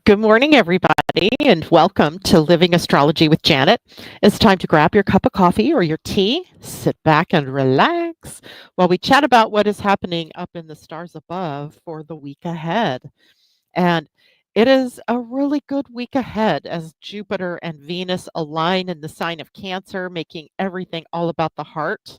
Good morning, everybody, and welcome to Living Astrology with Janet. It's time to grab your cup of coffee or your tea, sit back and relax while we chat about what is happening up in the stars above for the week ahead. And it is a really good week ahead as Jupiter and Venus align in the sign of Cancer, making everything all about the heart,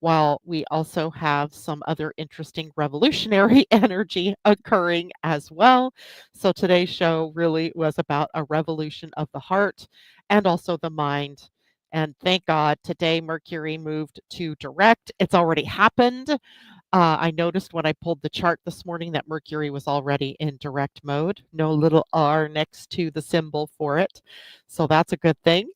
while we also have some other interesting revolutionary energy occurring as well. So today's show really was about a revolution of the heart and also the mind. And thank God today Mercury moved to direct. It's already happened. I noticed when I pulled the chart this morning that Mercury was already in direct mode, no little R next to the symbol for it. So that's a good thing.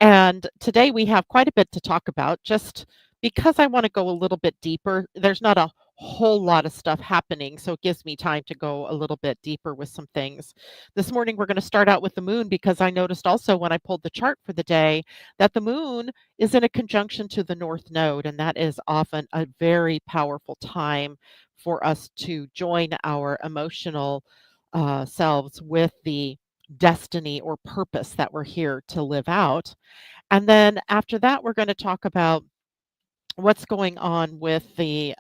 And today we have quite a bit to talk about just because I want to go a little bit deeper. There's not a whole lot of stuff happening, so it gives me time to go a little bit deeper with some things. This morning we're going to start out with the moon because I noticed also when I pulled the chart for the day that the moon is in a conjunction to the north node, and that is often a very powerful time for us to join our emotional selves with the destiny or purpose that we're here to live out. And then after that, we're going to talk about what's going on with the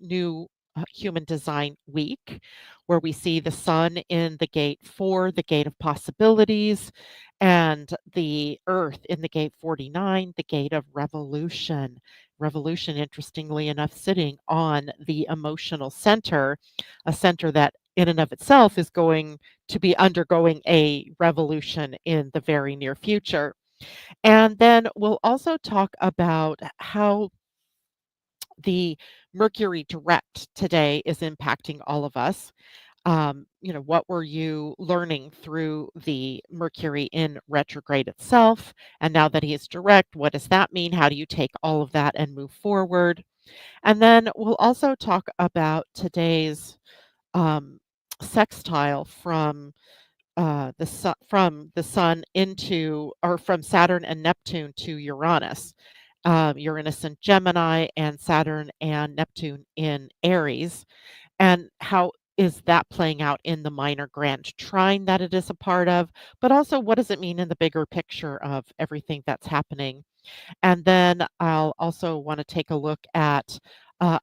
new Human Design Week, where we see the sun in the gate 4, the gate of possibilities, and the earth in the gate 49, the gate of revolution. Revolution, interestingly enough, sitting on the emotional center, a center that in and of itself is going to be undergoing a revolution in the very near future. And then we'll also talk about how the Mercury direct today is impacting all of us. What were you learning through the Mercury in retrograde itself? And now that he is direct, what does that mean? How do you take all of that and move forward? And then we'll also talk about today's um, sextile from the sun into or from Saturn and Neptune to Uranus. Uranus in Gemini and Saturn and Neptune in Aries. And how is that playing out in the minor grand trine that it is a part of? But also, what does it mean in the bigger picture of everything that's happening? And then I'll also want to take a look at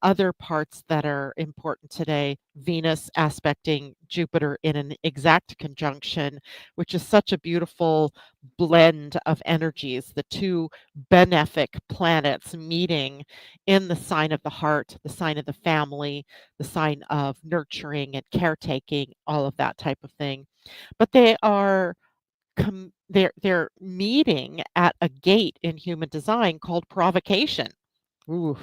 other parts that are important today. Venus aspecting Jupiter in an exact conjunction, which is such a beautiful blend of energies. The two benefic planets meeting in the sign of the heart, the sign of the family, the sign of nurturing and caretaking, all of that type of thing. But they are they're meeting at a gate in human design called provocation. Ooh,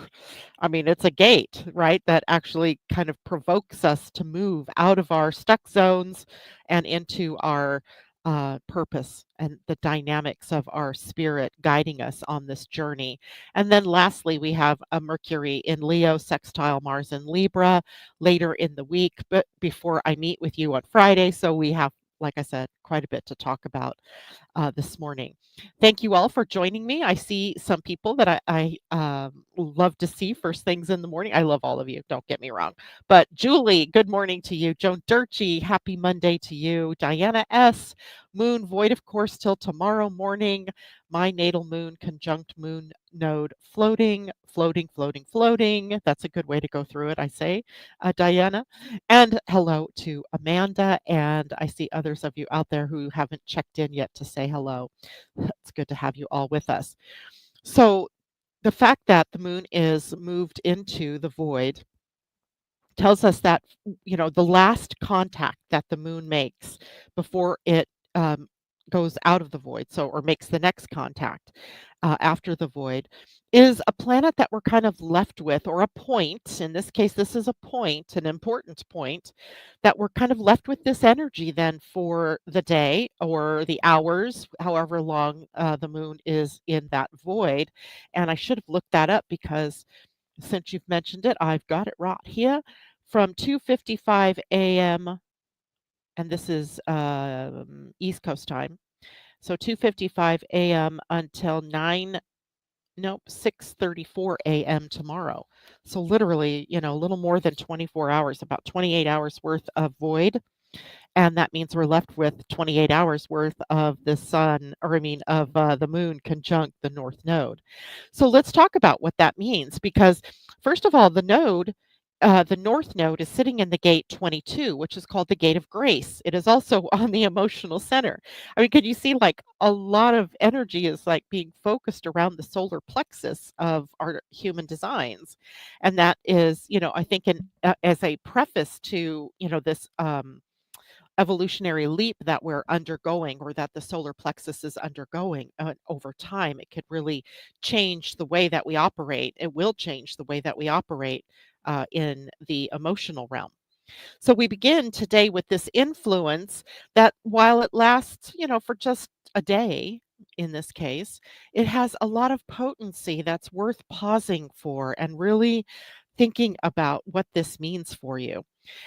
I mean, it's a gate, right? That actually kind of provokes us to move out of our stuck zones and into our purpose and the dynamics of our spirit guiding us on this journey. And then lastly, we have a Mercury in Leo, sextile Mars in Libra later in the week, but before I meet with you on Friday. So we have, like I said, quite a bit to talk about this morning. Thank you all for joining me. I see some people that I love to see first things in the morning. I love all of you, don't get me wrong. But Julie, good morning to you. Joan Durkee, happy Monday to you. Diana S., moon void, of course, till tomorrow morning. My natal moon conjunct moon node floating, floating, floating, floating. That's a good way to go through it, I say, Diana. And hello to Amanda. And I see others of you out there who haven't checked in yet to say hello. It's good to have you all with us. So, the fact that the moon is moved into the void tells us that, the last contact that the moon makes before it goes out of the void, or makes the next contact after the void, is a planet that we're kind of left with, or a point. In this case, this is a point, an important point, that we're kind of left with this energy then for the day or the hours, however long the moon is in that void. And I should have looked that up because since you've mentioned it, I've got it right here from 2:55 a.m. and this is East Coast time. So 2:55 a.m. until 6:34 a.m. tomorrow. So literally, a little more than 24 hours, about 28 hours worth of void. and that means we're left with 28 hours worth of the sun, or I mean, of the moon conjunct the north node. So let's talk about what that means because, first of all, the north node is sitting in the gate 22, which is called the gate of grace. It is also on the emotional center. I mean, can you see like a lot of energy is like being focused around the solar plexus of our human designs? And that is, I think, as a preface to, this evolutionary leap that we're undergoing or that the solar plexus is undergoing over time, it could really change the way that we operate. It will change the way that we operate in the emotional realm. So we begin today with this influence that while it lasts, for just a day, in this case, it has a lot of potency that's worth pausing for and really thinking about what this means for you.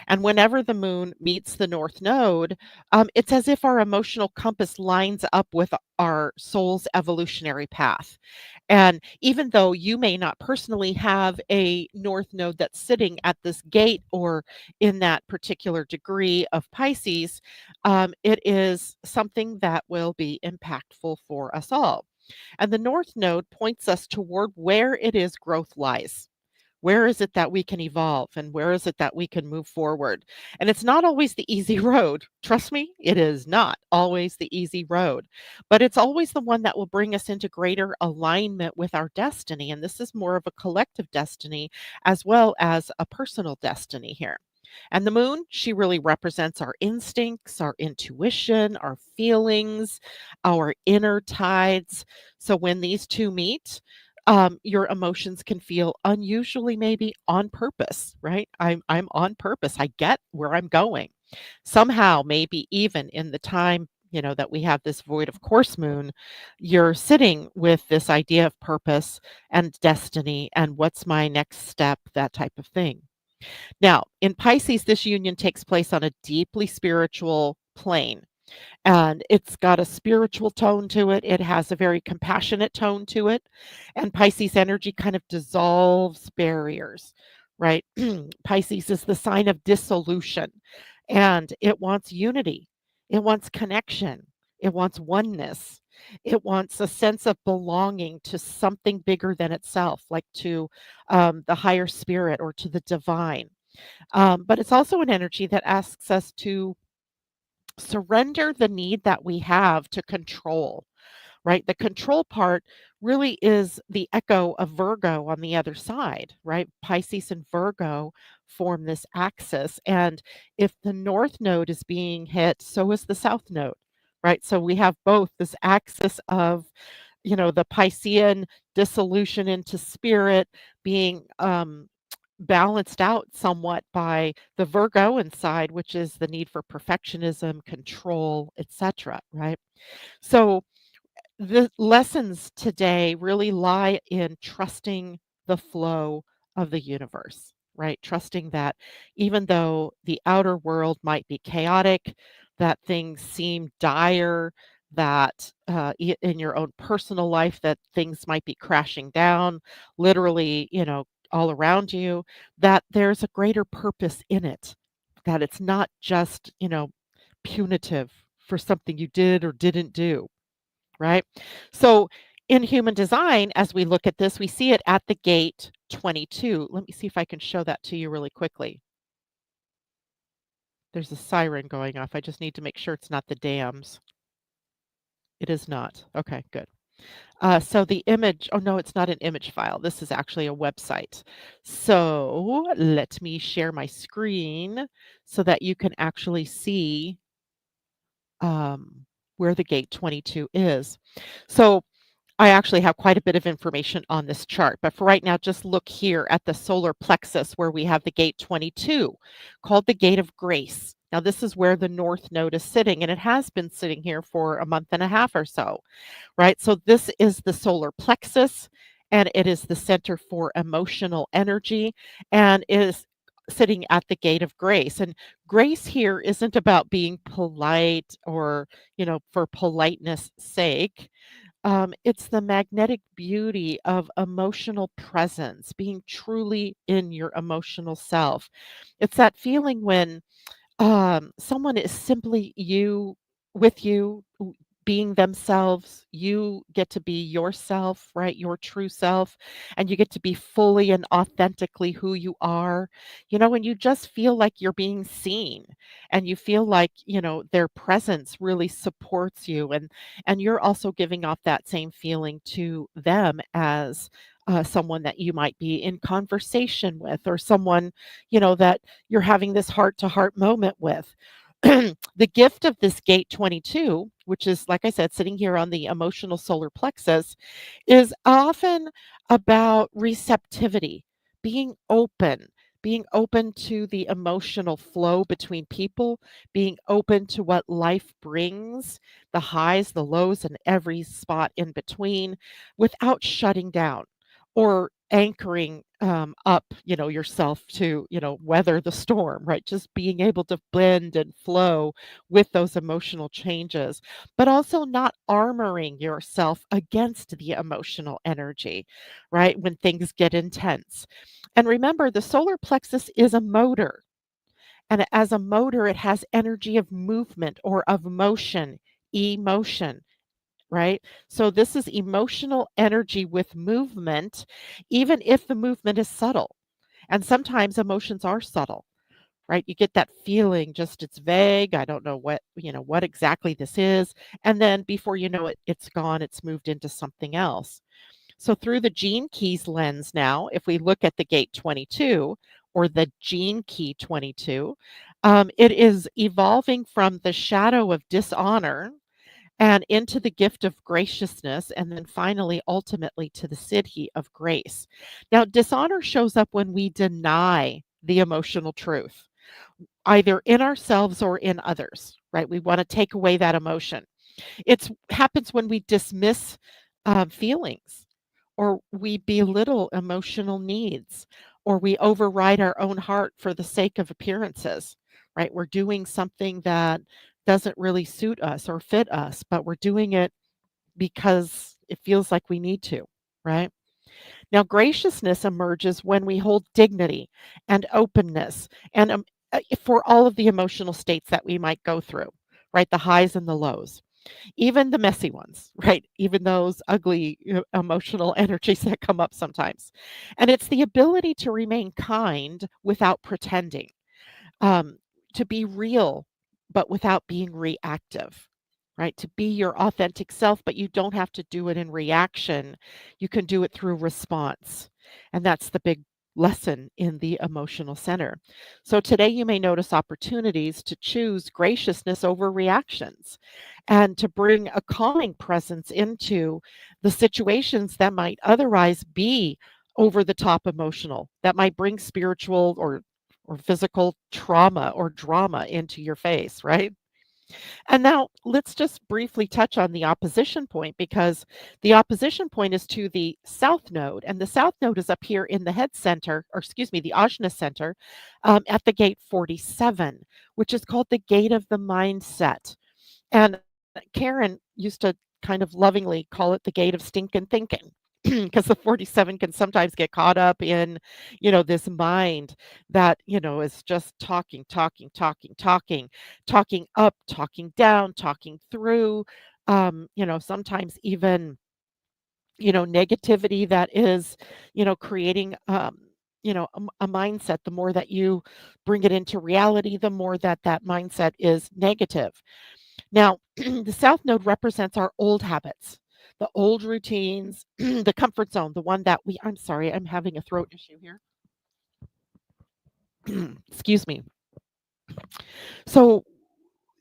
And whenever the moon meets the north node, it's as if our emotional compass lines up with our soul's evolutionary path. And even though you may not personally have a north node that's sitting at this gate or in that particular degree of Pisces, it is something that will be impactful for us all. And the north node points us toward where it is growth lies. Where is it that we can evolve and where is it that we can move forward? And it's not always the easy road. Trust me, it is not always the easy road, but it's always the one that will bring us into greater alignment with our destiny. And this is more of a collective destiny as well as a personal destiny here. And the moon, she really represents our instincts, our intuition, our feelings, our inner tides. So when these two meet, your emotions can feel unusually maybe on purpose, right? I'm on purpose. I get where I'm going. Somehow, maybe even in the time, that we have this void of course moon, you're sitting with this idea of purpose and destiny and what's my next step, that type of thing. Now, in Pisces, this union takes place on a deeply spiritual plane, and it's got a spiritual tone to it. It has a very compassionate tone to it. And Pisces energy kind of dissolves barriers, right? Pisces is the sign of dissolution, and it wants unity, it wants connection, it wants oneness. It wants a sense of belonging to something bigger than itself, like to the higher spirit or to the divine. But it's also an energy that asks us to surrender the need that we have to control, right? The control part really is the echo of Virgo on the other side, right? Pisces and Virgo form this axis. And if the north node is being hit, so is the south node, right? So we have both this axis of, the Piscean dissolution into spirit being balanced out somewhat by the Virgoan side, which is the need for perfectionism, control, etc. Right? So the lessons today really lie in trusting the flow of the universe, right? Trusting that even though the outer world might be chaotic, that things seem dire, that in your own personal life, that things might be crashing down, literally, all around you, that there's a greater purpose in it, that it's not just, punitive for something you did or didn't do, right? So in human design, as we look at this, we see it at the gate 22. Let me see if I can show that to you really quickly. There's a siren going off. I just need to make sure it's not the dams. It is not. Okay, good. So the image, oh no, it's not an image file. This is actually a website. So let me share my screen so that you can actually see where the gate 22 is. So I actually have quite a bit of information on this chart, but for right now, just look here at the solar plexus where we have the gate 22 called the gate of grace. Now, this is where the north node is sitting, and it has been sitting here for a month and a half or so, right? So, this is the solar plexus, and it is the center for emotional energy, and is sitting at the gate of grace. And grace here isn't about being polite or, for politeness sake. It's the magnetic beauty of emotional presence, being truly in your emotional self. It's that feeling when someone is simply you with you being themselves. You get to be yourself, right? Your true self, and you get to be fully and authentically who you are. And you just feel like you're being seen, and you feel like, their presence really supports you, and you're also giving off that same feeling to them as someone that you might be in conversation with, or someone, that you're having this heart to heart moment with. The gift of this gate 22, which is, like I said, sitting here on the emotional solar plexus, is often about receptivity, being open, being open to the emotional flow between people, being open to what life brings, the highs, the lows, and every spot in between, without shutting down or anchoring up, yourself to, weather the storm, right? Just being able to blend and flow with those emotional changes, but also not armoring yourself against the emotional energy, right? When things get intense. And remember, the solar plexus is a motor. And as a motor, it has energy of movement or of motion, emotion, right? So this is emotional energy with movement, even if the movement is subtle. And sometimes emotions are subtle, right? You get that feeling, just it's vague. I don't know what exactly this is. And then before you know it, it's gone, it's moved into something else. So through the gene keys lens now, if we look at the gate 22 or the gene key 22, it is evolving from the shadow of dishonor and into the gift of graciousness, and then finally, ultimately, to the siddhi of grace. Now, dishonor shows up when we deny the emotional truth, either in ourselves or in others, right? We want to take away that emotion. It happens when we dismiss feelings, or we belittle emotional needs, or we override our own heart for the sake of appearances, right? We're doing something that doesn't really suit us or fit us, but we're doing it because it feels like we need to, right? Now, graciousness emerges when we hold dignity and openness and for all of the emotional states that we might go through, right? The highs and the lows, even the messy ones, right? Even those ugly emotional energies that come up sometimes. And it's the ability to remain kind without pretending, um, to be real, but without being reactive, right? To be your authentic self, but you don't have to do it in reaction. You can do it through response. And that's the big lesson in the emotional center. So today you may notice opportunities to choose graciousness over reactions and to bring a calming presence into the situations that might otherwise be over the top emotional, that might bring spiritual or physical trauma or drama into your face, right? And now let's just briefly touch on the opposition point, because the opposition point is to the south node, and the south node is up here in the head center, or excuse me, the ajna center, at the gate 47, which is called the gate of the mindset. And Karen used to kind of lovingly call it the gate of stinking thinking. Because the 47 can sometimes get caught up in, this mind that, is just talking, talking, talking, talking, talking up, talking down, talking through, sometimes even, negativity that is, creating, a mindset. The more that you bring it into reality, the more that that mindset is negative. Now, the South Node represents our old habits, the old routines, the comfort zone, the one that I'm sorry, I'm having a throat issue here. Excuse me. So,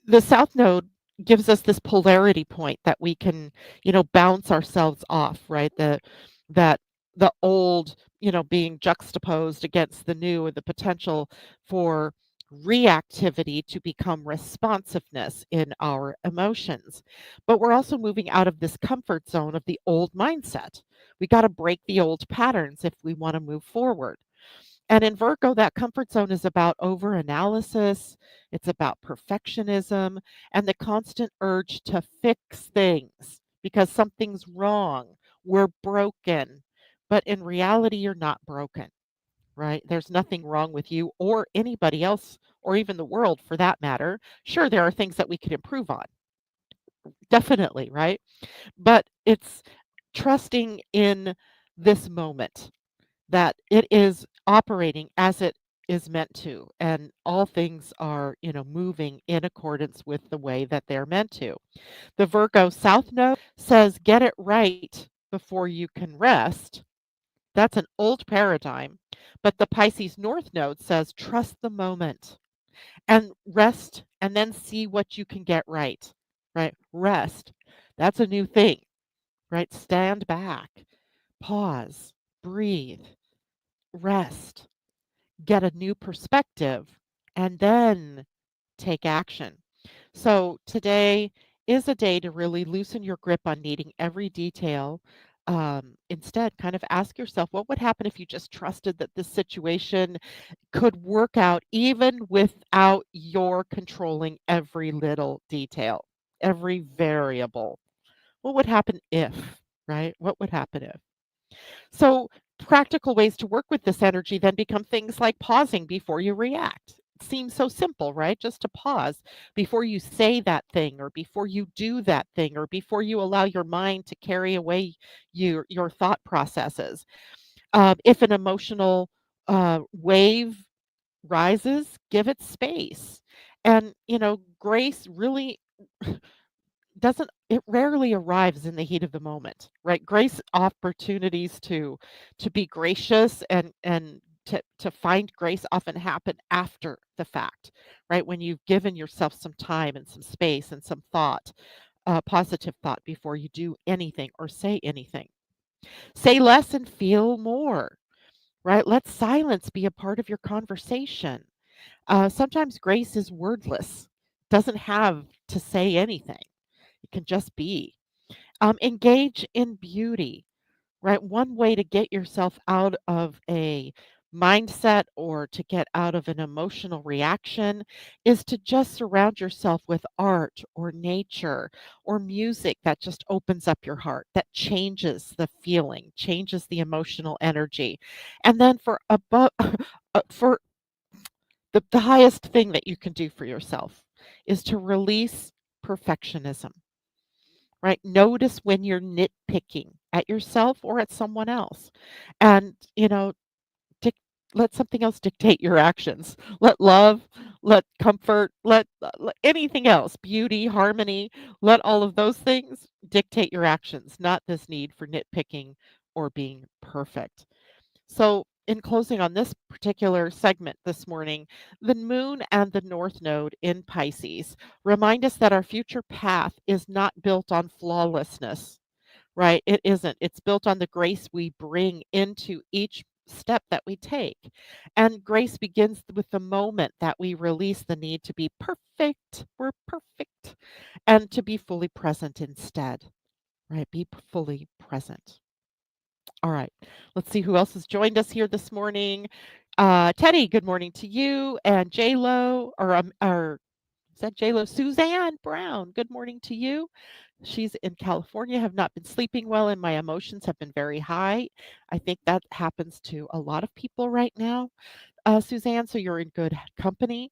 the South Node gives us this polarity point that we can, bounce ourselves off, right? That the old, being juxtaposed against the new, and the potential for reactivity to become responsiveness in our emotions. But we're also moving out of this comfort zone of the old mindset. We got to break the old patterns if we want to move forward. And in Virgo, that comfort zone is about overanalysis, it's about perfectionism, and the constant urge to fix things because something's wrong. We're broken. But in reality, you're not broken, right? There's nothing wrong with you or anybody else or even the world for that matter. Sure, there are things that we could improve on, definitely, right? But it's trusting in this moment that it is operating as it is meant to, and all things are, moving in accordance with the way that they're meant to. The Virgo South Node says, get it right before you can rest. That's an old paradigm. But the Pisces North Node says, trust the moment and rest and then see what you can get right. Right? Rest. That's a new thing, right? Stand back, pause, breathe, rest, get a new perspective, and then take action. So today is a day to really loosen your grip on needing every detail. Instead, kind of ask yourself, what would happen if you just trusted that this situation could work out even without your controlling every little detail, every variable? What would happen if, right? What would happen if? So, practical ways to work with this energy then become things like pausing before you react. It seems so simple, right? Just to pause before you say that thing or before you do that thing or before you allow your mind to carry away your thought processes. If an emotional wave rises, give it space. And, grace really doesn't it rarely arrives in the heat of the moment, right? Grace opportunities to be gracious and to find grace often happen after the fact, right? When you've given yourself some time and some space and some thought, positive thought before you do anything or say anything. Say less and feel more, right? Let silence be a part of your conversation. Sometimes grace is wordless, doesn't have to say anything. It can just be. Engage in beauty, right? One way to get yourself out of a mindset or to get out of an emotional reaction is to just surround yourself with art or nature or music that just opens up your heart, that changes the feeling, changes the emotional energy. And then for above for the highest thing that you can do for yourself is to release perfectionism, right? Notice when you're nitpicking at yourself or at someone else. And, dic- let something else dictate your actions. Let love, let comfort, let anything else, beauty, harmony, let all of those things dictate your actions, not this need for nitpicking or being perfect. So, in closing on this particular segment this morning, the moon and the north node in Pisces remind us that our future path is not built on flawlessness, right? It isn't. It's built on the grace we bring into each step that we take. And grace begins with the moment that we release the need to be perfect. We're perfect. And to be fully present instead, right? Be fully present. All right. Let's see who else has joined us here this morning. Teddy, good morning to you. And J Lo, or is that J Lo? Suzanne Brown, good morning to you. She's in California. Have not been sleeping well, and my emotions have been very high. I think that happens to a lot of people right now. Suzanne, so you're in good company.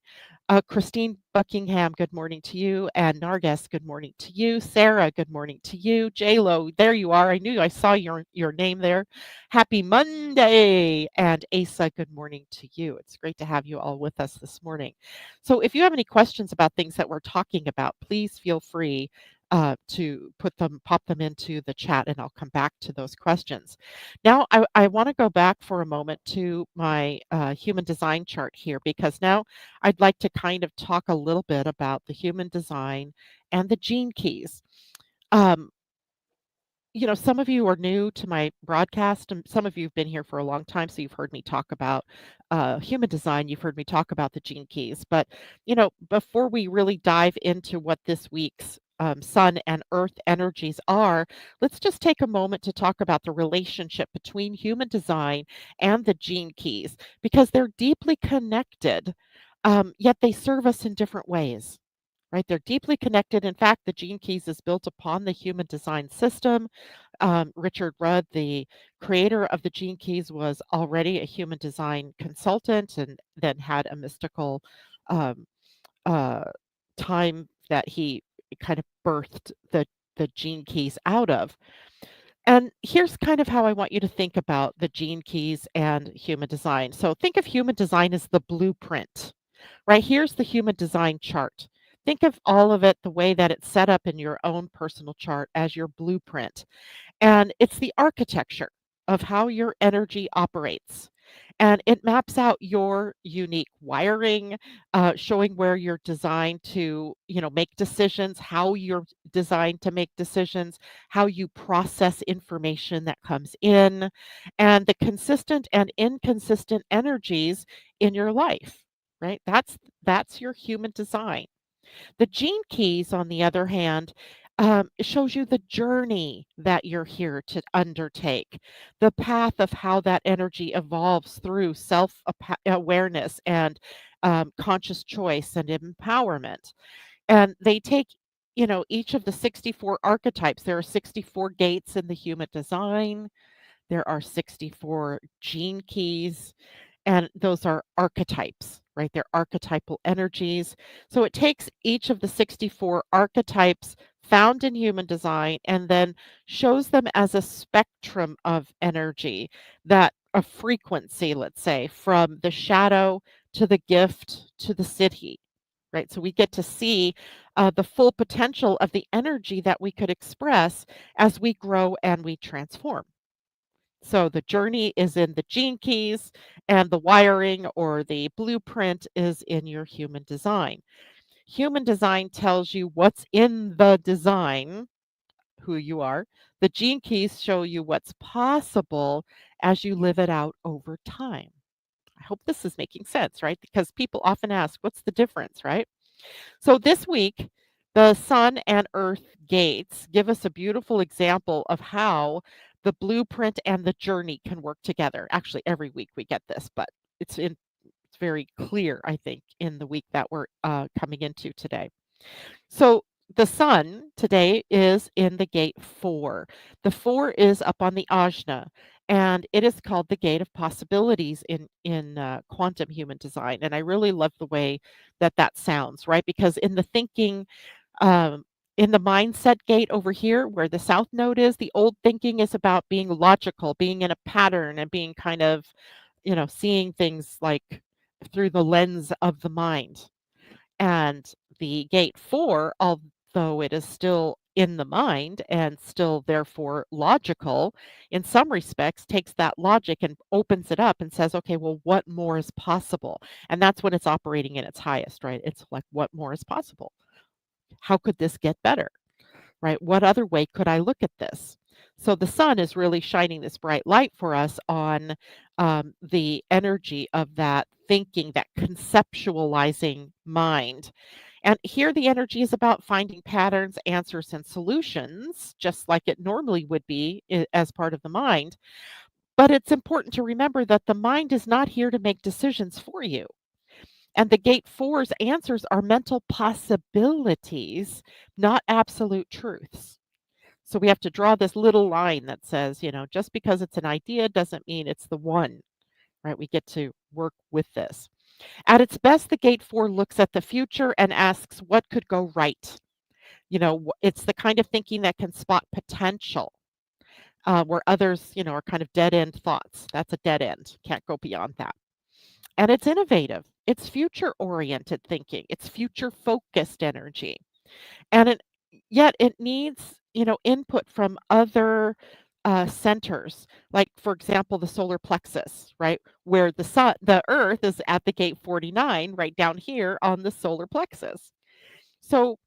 Christine Buckingham, good morning to you. And Narges, good morning to you. Sarah, good morning to you. Lo, there you are. I knew I saw your name there. Happy Monday. And Asa, good morning to you. It's great to have you all with us this morning. So if you have any questions about things that we're talking about, please feel free to pop them into the chat, and I'll come back to those questions. Now, I want to go back for a moment to my human design chart here because now I'd like to kind of talk a little bit about the human design and the gene keys. Um, some of you are new to my broadcast, and some of you have been here for a long time, so you've heard me talk about human design. You've heard me talk about the gene keys. But, before we really dive into what this week's sun and earth energies are, let's just take a moment to talk about the relationship between human design and the gene keys because they're deeply connected, yet they serve us in different ways. right? They're deeply connected. In fact, the gene keys is built upon the human design system. Richard Rudd, the creator of the gene keys, was already a human design consultant and then had a mystical um, uh, time that he kind of birthed the gene keys out of. And here's kind of how I want you to think about the gene keys and human design. So think of human design as the blueprint. Right, here's the human design chart. Think of all of it the way that it's set up in your own personal chart as your blueprint. And it's the architecture of how your energy operates. And it maps out your unique wiring, showing where you're designed to, make decisions, how you're designed to make decisions, how you process information that comes in, and the consistent and inconsistent energies in your life. Right? That's your human design. The gene keys, on the other hand, it shows you the journey that you're here to undertake, the path of how that energy evolves through self awareness and conscious choice and empowerment. And they take, each of the 64 archetypes. There are 64 gates in the human design, there are 64 gene keys, and those are archetypes, right? They're archetypal energies. So it takes each of the 64 archetypes found in human design and then shows them as a spectrum of energy, that a frequency, let's say, from the shadow to the gift to the city. Right. So we get to see the full potential of the energy that we could express as we grow and we transform. So the journey is in the gene keys, and the wiring or the blueprint is in your human design. Human design tells you what's in the design, who you are. The gene keys show you what's possible as you live it out over time. I hope this is making sense, right? Because people often ask, what's the difference, right? So this week, the Sun and Earth gates give us a beautiful example of how the blueprint and the journey can work together. Actually, every week we get this, but it's very clear, I think, in the week that we're coming into today. So the Sun today is in the gate 4. The 4 is up on the Ajna, and it is called the gate of possibilities in quantum human design. And I really love the way that that sounds, right? Because in the thinking, um, in the mindset gate over here, where the south node is, the old thinking is about being logical, being in a pattern, and being kind of, seeing things like through the lens of the mind. And the gate 4, although it is still in the mind and still therefore logical, in some respects takes that logic and opens it up and says, okay, well, what more is possible? And that's when it's operating in its highest, right? It's like, what more is possible? How could this get better? Right? What other way could I look at this? So the sun is really shining this bright light for us on the energy of that thinking, that conceptualizing mind. And here the energy is about finding patterns, answers, and solutions, just like it normally would be as part of the mind. But it's important to remember that the mind is not here to make decisions for you. And the gate four's answers are mental possibilities, not absolute truths. So we have to draw this little line that says, just because it's an idea doesn't mean it's the one, right? We get to work with this. At its best, the gate 4 looks at the future and asks what could go right. It's the kind of thinking that can spot potential, where others, are kind of dead end thoughts. That's a dead end. Can't go beyond that. And it's innovative. It's future oriented thinking. It's future focused energy. And yet it needs, input from other centers, like for example, the solar plexus, right? Where the earth is at the gate 49, right down here on the solar plexus. So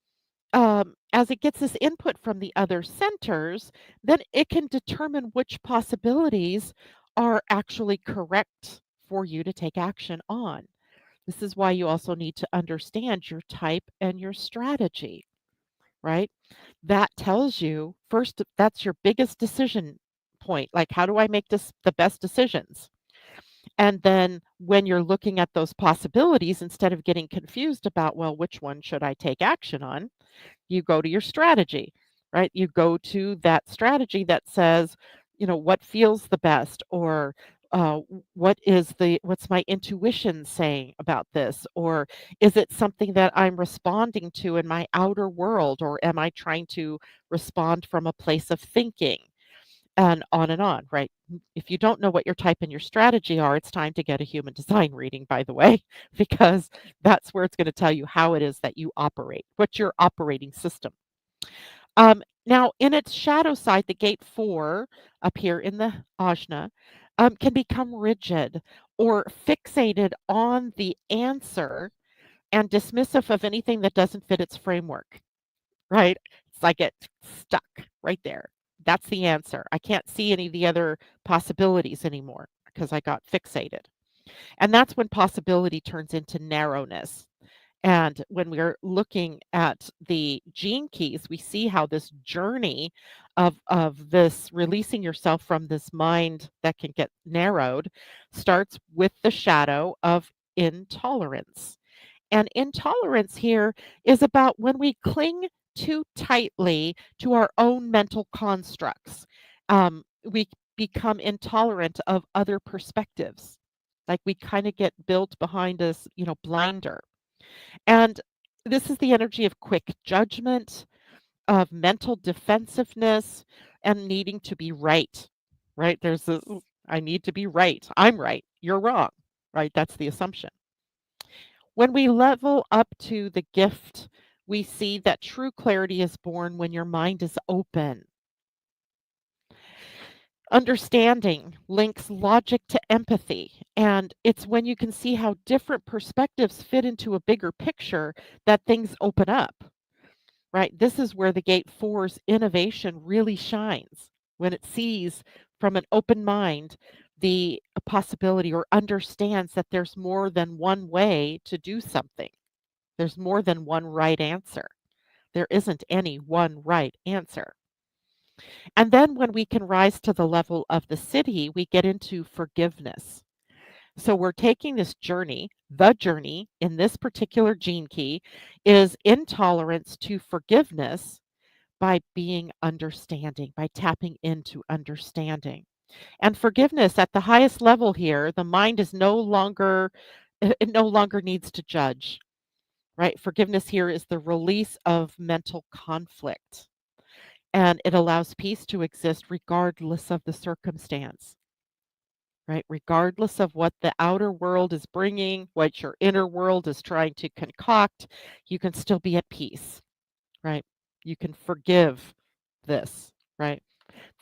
as it gets this input from the other centers, then it can determine which possibilities are actually correct for you to take action on. This is why you also need to understand your type and your strategy, right? That tells you first, that's your biggest decision point. Like, how do I make this the best decisions? And then when you're looking at those possibilities, instead of getting confused about, well, which one should I take action on? You go to your strategy, right? You go to that strategy that says, what feels the best, or what's my intuition saying about this, or is it something that I'm responding to in my outer world, or am I trying to respond from a place of thinking? And on, right? If you don't know what your type and your strategy are, it's time to get a human design reading, by the way, because that's where it's going to tell you how it is that you operate, what's your operating system. Now, in its shadow side, the gate 4 up here in the ajna can become rigid or fixated on the answer and dismissive of anything that doesn't fit its framework, right? It's like it's stuck right there. That's the answer. I can't see any of the other possibilities anymore because I got fixated. And that's when possibility turns into narrowness. And when we're looking at the gene keys, we see how this journey of this releasing yourself from this mind that can get narrowed starts with the shadow of intolerance. And intolerance here is about when we cling too tightly to our own mental constructs. We become intolerant of other perspectives. Like we kind of get built behind this, blinder. And this is the energy of quick judgment, of mental defensiveness, and needing to be right. Right? There's this, I need to be right. I'm right. You're wrong. Right? That's the assumption. When we level up to the gift, we see that true clarity is born when your mind is open. Understanding links logic to empathy, and it's when you can see how different perspectives fit into a bigger picture that things open up, right? This is where the gate 4's innovation really shines, when it sees from an open mind the possibility, or understands that there's more than one way to do something. There's more than one right answer. There isn't any one right answer. And then when we can rise to the level of the city, we get into forgiveness. So we're taking this journey. The journey in this particular gene key is intolerance to forgiveness by being understanding, by tapping into understanding. And forgiveness at the highest level here, the mind is no longer, it no longer needs to judge, right? Forgiveness here is the release of mental conflict, and it allows peace to exist regardless of the circumstance, right? Regardless of what the outer world is bringing, what your inner world is trying to concoct, you can still be at peace, right? You can forgive this, right?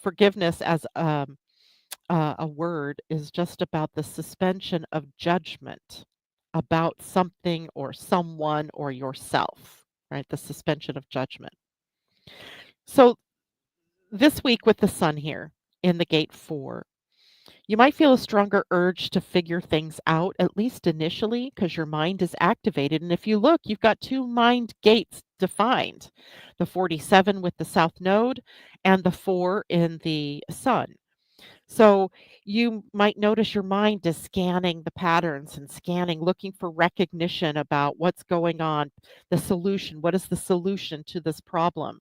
Forgiveness as a word is just about the suspension of judgment about something or someone or yourself, right? The suspension of judgment. So this week with the sun here in the gate 4, you might feel a stronger urge to figure things out, at least initially, because your mind is activated. And if you look, you've got two mind gates defined, the 47 with the south node and the 4 in the sun. So you might notice your mind is scanning the patterns and scanning, looking for recognition about what's going on, the solution. What is the solution to this problem?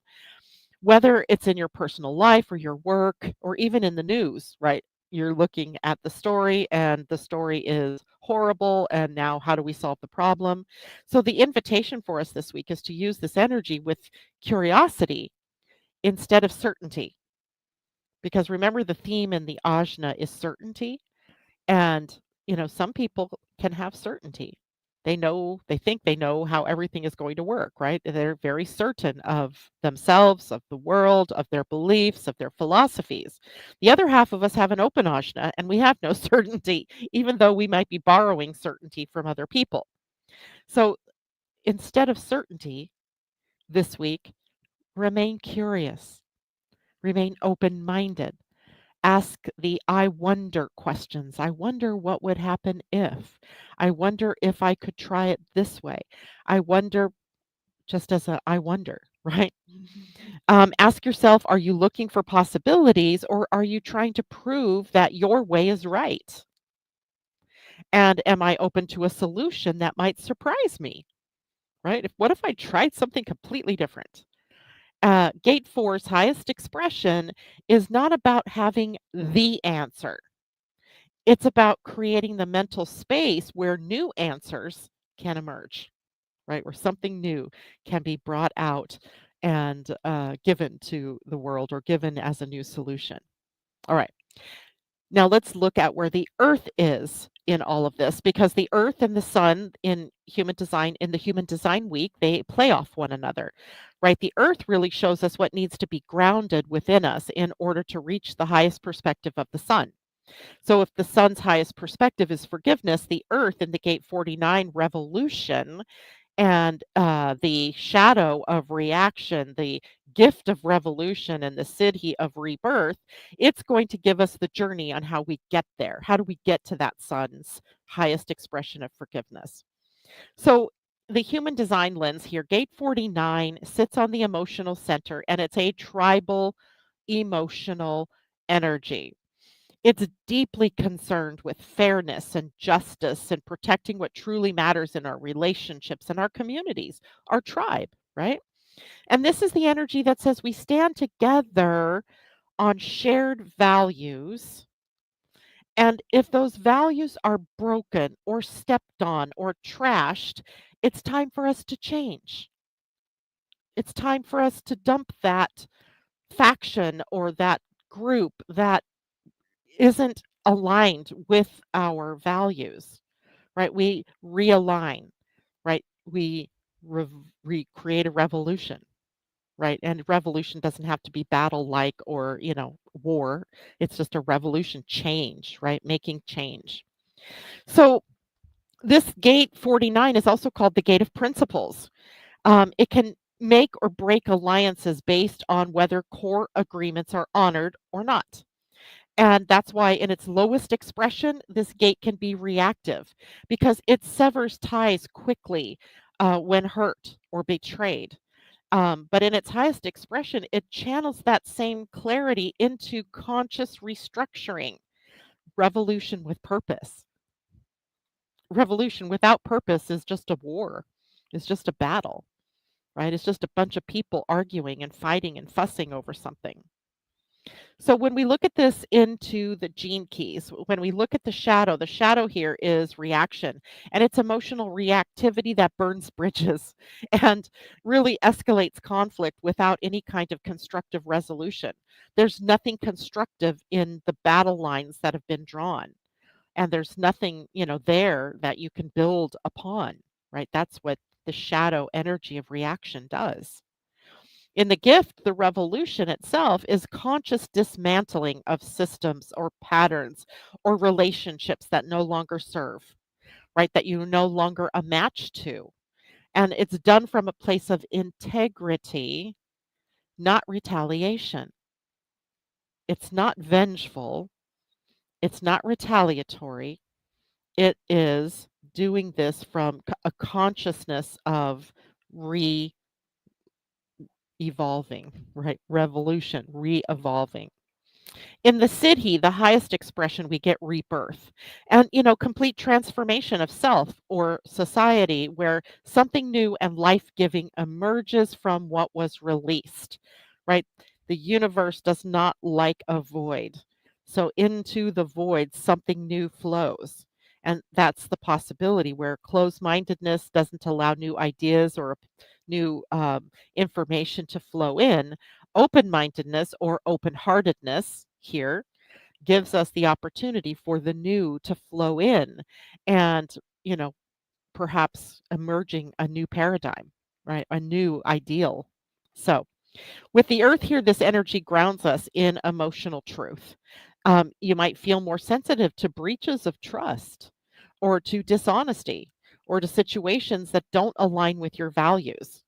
Whether it's in your personal life or your work or even in the news, right? You're looking at the story and the story is horrible. And now, how do we solve the problem? So, the invitation for us this week is to use this energy with curiosity instead of certainty. Because remember, the theme in the ajna is certainty. And, some people can have certainty. They think they know how everything is going to work, right? They're very certain of themselves, of the world, of their beliefs, of their philosophies. The other half of us have an open ajna and we have no certainty, even though we might be borrowing certainty from other people. So instead of certainty this week, remain curious, remain open minded. Ask the I wonder questions. I wonder what would happen if. I wonder if I could try it this way. I wonder, just as a I wonder, right? Ask yourself, are you looking for possibilities or are you trying to prove that your way is right? And am I open to a solution that might surprise me, right? What if I tried something completely different? Gate four's highest expression is not about having the answer. It's about creating the mental space where new answers can emerge, right? Where something new can be brought out and given to the world or given as a new solution. All right. Now let's look at where the Earth is in all of this, because the Earth and the Sun in the Human Design Week, they play off one another, right? The Earth really shows us what needs to be grounded within us in order to reach the highest perspective of the Sun. So if the Sun's highest perspective is forgiveness, the Earth in the Gate 49 revolution and the shadow of reaction, the gift of revolution, and the siddhi of rebirth, it's going to give us the journey on how we get there. How do we get to that sun's highest expression of forgiveness? So, the human design lens here, gate 49, sits on the emotional center, and it's a tribal emotional energy. It's deeply concerned with fairness and justice and protecting what truly matters in our relationships and our communities, our tribe, right? And this is the energy that says we stand together on shared values. And if those values are broken or stepped on or trashed, it's time for us to change. It's time for us to dump that faction or that group that isn't aligned with our values, right? We realign, right? We create a revolution, right? And revolution doesn't have to be battle like or, war. It's just a revolution change, right? Making change. So this gate 49 is also called the gate of principles. It can make or break alliances based on whether core agreements are honored or not. And that's why, in its lowest expression, this gate can be reactive because it severs ties quickly when hurt or betrayed. But in its highest expression, it channels that same clarity into conscious restructuring, revolution with purpose. Revolution without purpose is just a war, it's just a battle, right? It's just a bunch of people arguing and fighting and fussing over something. So when we look at this into the gene keys, when we look at the shadow here is reaction, and it's emotional reactivity that burns bridges and really escalates conflict without any kind of constructive resolution. There's nothing constructive in the battle lines that have been drawn, and there's nothing, there that you can build upon, right? That's what the shadow energy of reaction does. In the gift, the revolution itself is conscious dismantling of systems or patterns or relationships that no longer serve, right? That you're no longer a match to. And it's done from a place of integrity, not retaliation. It's not vengeful. It's not retaliatory. It is doing this from a consciousness of re evolving, right? Revolution, re evolving. In the siddhi, the highest expression, we get rebirth and, complete transformation of self or society where something new and life giving emerges from what was released, right? The universe does not like a void. So into the void, something new flows. And that's the possibility where closed mindedness doesn't allow new ideas or new information to flow in. Open mindedness or open heartedness here gives us the opportunity for the new to flow in and, you know, perhaps emerging a new paradigm, right? A new ideal. So, with the earth here, this energy grounds us in emotional truth. You might feel more sensitive to breaches of trust or to dishonesty or to situations that don't align with your values.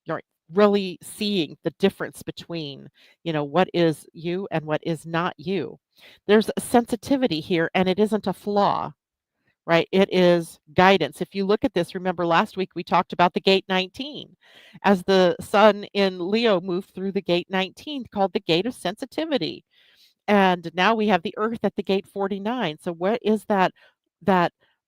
You're really seeing the difference between, what is you and what is not you. There's a sensitivity here, and it isn't a flaw, right? It is guidance. If you look at this, remember last week we talked about the gate 19 as the sun in Leo moved through the gate 19 called the gate of sensitivity. And now we have the earth at the gate 49. So what is that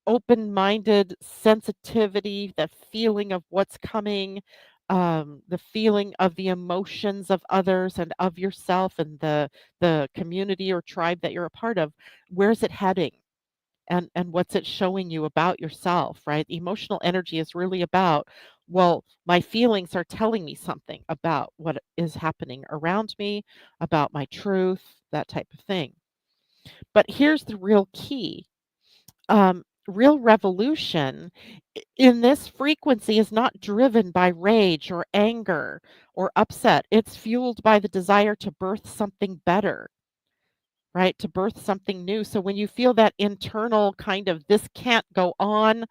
open-minded sensitivity, the feeling of what's coming, the feeling of the emotions of others and of yourself and the community or tribe that you're a part of. Where's it heading? And what's it showing you about yourself, right? Emotional energy is really about, well, my feelings are telling me something about what is happening around me, about my truth, that type of thing. But here's the real key. Real revolution in this frequency is not driven by rage or anger or upset. It's fueled by the desire to birth something better, right? To birth something new. So when you feel that internal kind of this can't go on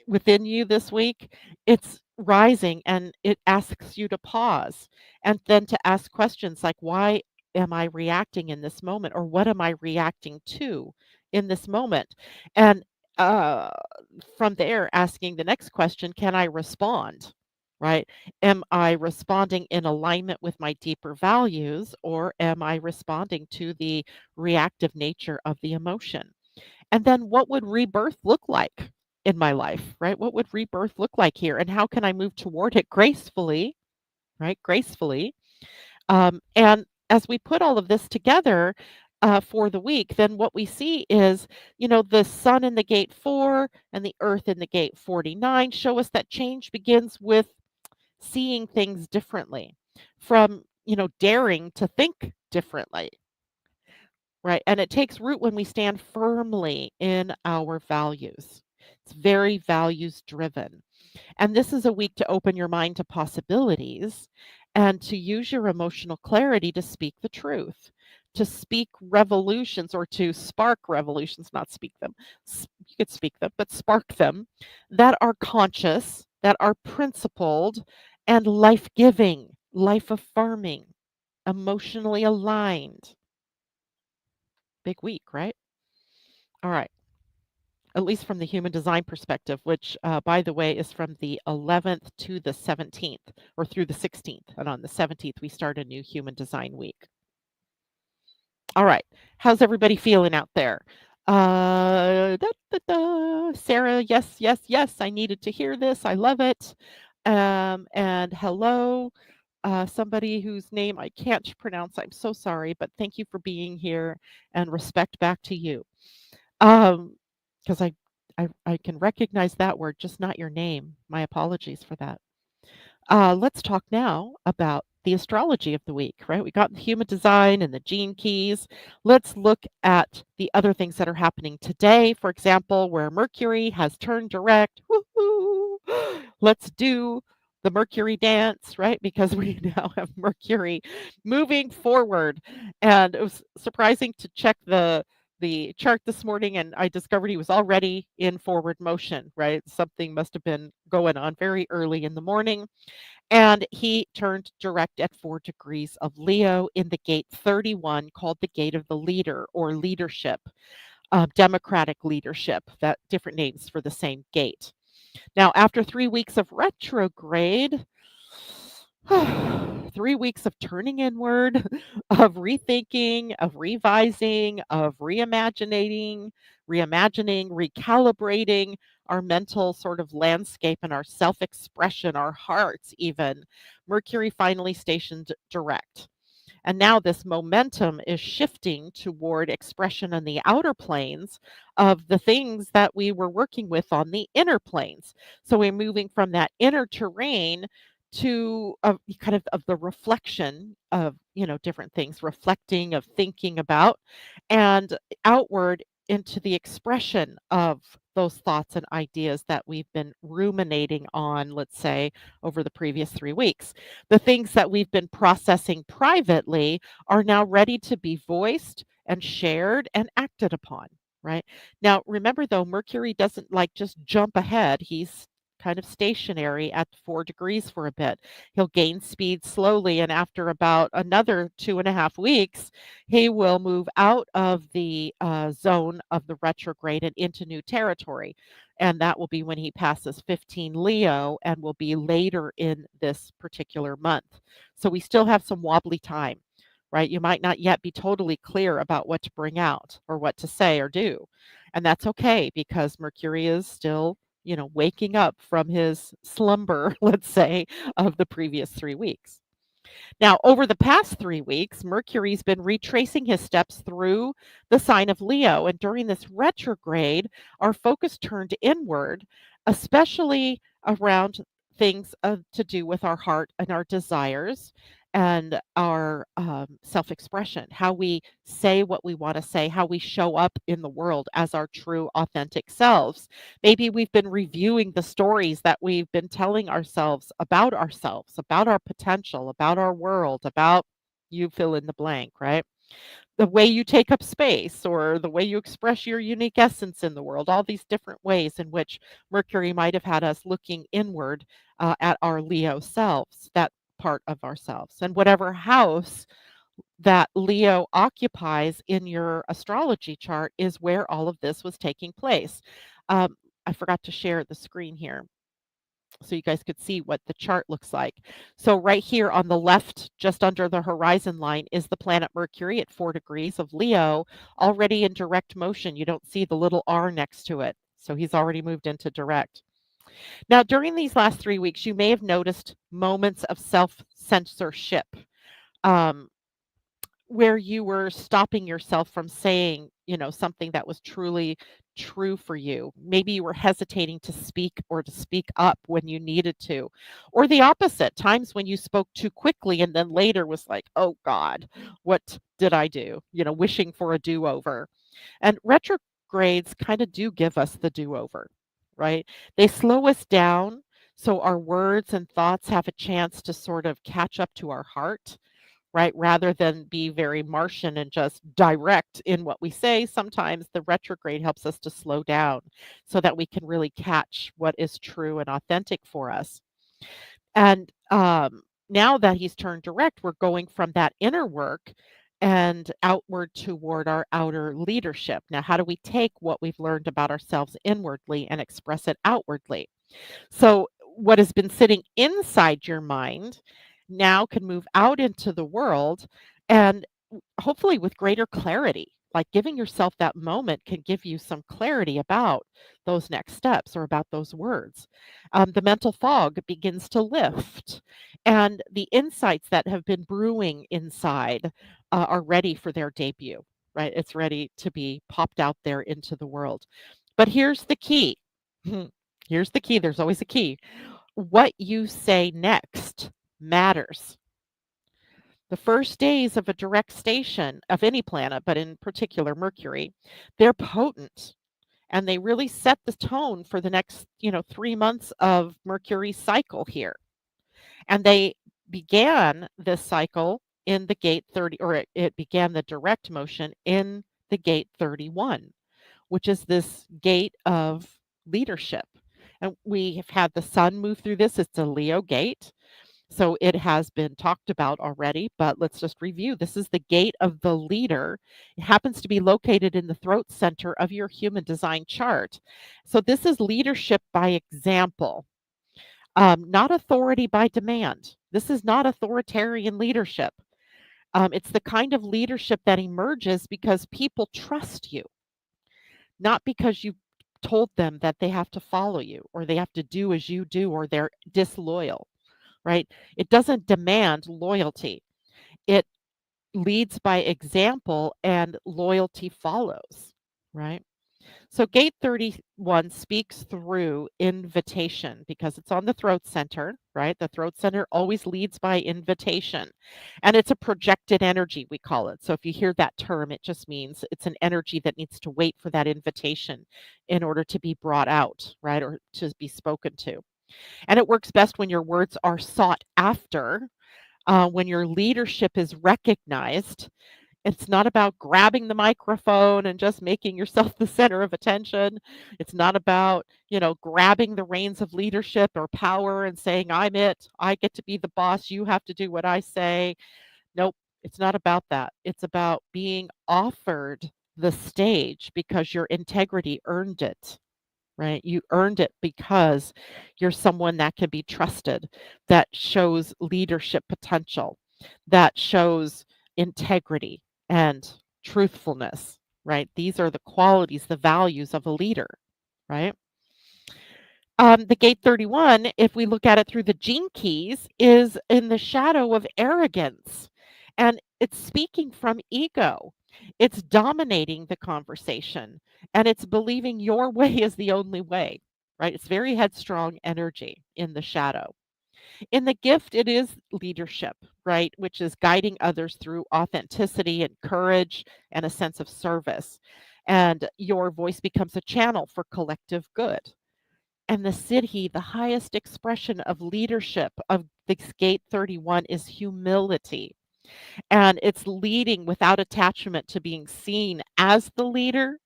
within you this week, it's rising and it asks you to pause and then to ask questions like, why am I reacting in this moment? Or what am I reacting to in this moment? And uh, from there, asking the next question, can I respond? Right? Am I responding in alignment with my deeper values, or am I responding to the reactive nature of the emotion? And then what would rebirth look like in my life, right? What would rebirth look like here? And how can I move toward it gracefully, right? Gracefully. And as we put all of this together for the week, then what we see is, the sun in the gate 4 and the earth in the gate 49 show us that change begins with seeing things differently, from, daring to think differently. Right, and it takes root when we stand firmly in our values. It's very values driven. And this is a week to open your mind to possibilities and to use your emotional clarity to speak the truth, to speak revolutions or to spark revolutions, not speak them. You could speak them, but spark them that are conscious, that are principled, and life giving, life affirming, emotionally aligned. Big week, right? All right. At least from the human design perspective, which, by the way, is from the 11th to the 17th or through the 16th. And on the 17th, we start a new human design week. All right. How's everybody feeling out there? Sarah, yes, yes, yes. I needed to hear this. I love it. And hello, somebody whose name I can't pronounce. I'm so sorry, but thank you for being here and respect back to you. Because I can recognize that word, just not your name. My apologies for that. Let's talk now about the astrology of the week, right? We got the human design and the gene keys. Let's look at the other things that are happening today. For example, where Mercury has turned direct. Woohoo! Let's do the Mercury dance, right? Because we now have Mercury moving forward. And it was surprising to check the chart this morning and I discovered he was already in forward motion, right? Something must have been going on very early in the morning. And he turned direct at 4 degrees of Leo in the gate 31, called the gate of the leader or leadership, democratic leadership, that different names for the same gate. Now, after 3 weeks of retrograde, 3 weeks of turning inward, of rethinking, of revising, of reimagining, recalibrating our mental sort of landscape and our self expression, our hearts, even. Mercury finally stationed direct. And now this momentum is shifting toward expression in the outer planes of the things that we were working with on the inner planes. So we're moving from that inner terrain to a kind of the reflection of, different things, reflecting, of thinking about, and outward into the expression of those thoughts and ideas that we've been ruminating on, let's say, over the previous 3 weeks. The things that we've been processing privately are now ready to be voiced and shared and acted upon, right? Now, remember though, Mercury doesn't like just jump ahead. He's kind of stationary at 4 degrees for a bit. He'll gain speed slowly, and after about another 2.5 weeks, he will move out of the zone of the retrograde and into new territory. And that will be when he passes 15 Leo and will be later in this particular month. So we still have some wobbly time right? You might not yet be totally clear about what to bring out or what to say or do. And that's okay because Mercury is still, waking up from his slumber, let's say, of the previous 3 weeks. Now, over the past 3 weeks, Mercury's been retracing his steps through the sign of Leo. And during this retrograde, our focus turned inward, especially around things to do with our heart and our desires and our self expression, how we say what we want to say, how we show up in the world as our true, authentic selves. Maybe we've been reviewing the stories that we've been telling ourselves, about our potential, about our world, about you fill in the blank, right? The way you take up space or the way you express your unique essence in the world, all these different ways in which Mercury might have had us looking inward at our Leo selves, that part of ourselves. And whatever house that Leo occupies in your astrology chart is where all of this was taking place. Um, I forgot to share the screen here so you guys could see what the chart looks like. So right here on the left, just under the horizon line, is the planet Mercury at 4 degrees of Leo, already in direct motion. You don't see the little R next to it. So he's already moved into direct. Now, during these last 3 weeks, you may have noticed moments of self censorship. Um, where you were stopping yourself from saying, something that was truly true for you. Maybe you were hesitating to speak or to speak up when you needed to. Or the opposite, times when you spoke too quickly and then later was like, "Oh God, what did I do?" Wishing for a do-over. And retrogrades kind of do give us the do-over, right? They slow us down so our words and thoughts have a chance to sort of catch up to our heart, right? Rather than be very Martian and just direct in what we say, sometimes the retrograde helps us to slow down so that we can really catch what is true and authentic for us. And now that he's turned direct, we're going from that inner work and outward toward our outer leadership. Now, how do we take what we've learned about ourselves inwardly and express it outwardly? So, what has been sitting inside your mind now can move out into the world and hopefully with greater clarity. Like giving yourself that moment can give you some clarity about those next steps or about those words. The mental fog begins to lift, and the insights that have been brewing inside are ready for their debut, right? It's ready to be popped out there into the world. But here's the key. Here's the key. There's always a key. What you say next matters. The first days of a direct station of any planet, but in particular Mercury, they're potent and they really set the tone for the next, 3 months of Mercury's cycle here. And they began this cycle in the gate 30, or it began the direct motion in the gate 31, which is this gate of leadership. And we have had the sun move through this. It's a Leo gate. So it has been talked about already, but let's just review. This is the gate of the leader. It happens to be located in the throat center of your human design chart. So this is leadership by example, not authority by demand. This is not authoritarian leadership. It's the kind of leadership that emerges because people trust you, not because you told them that they have to follow you or they have to do as you do or they're disloyal, right? It doesn't demand loyalty. It leads by example and loyalty follows, right? So gate 31 speaks through invitation because it's on the throat center, right? The throat center always leads by invitation. And it's a projected energy, we call it. So if you hear that term, it just means it's an energy that needs to wait for that invitation in order to be brought out, right? Or to be spoken to. And it works best when your words are sought after, when your leadership is recognized. It's not about grabbing the microphone and just making yourself the center of attention. It's not about, grabbing the reins of leadership or power and saying, "I'm it. I get to be the boss. You have to do what I say." Nope, it's not about that. It's about being offered the stage because your integrity earned it, right? You earned it because you're someone that can be trusted, that shows leadership potential, that shows integrity and truthfulness, right? These are the qualities, the values of a leader, right? The gate 31, if we look at it through the gene keys, is in the shadow of arrogance. And it's speaking from ego. It's dominating the conversation and it's believing your way is the only way, right? It's very headstrong energy in the shadow. In the gift, it is leadership, right? Which is guiding others through authenticity and courage and a sense of service. And your voice becomes a channel for collective good. And the Siddhi, the highest expression of leadership of this gate 31 is humility. And it's leading without attachment to being seen as the leader.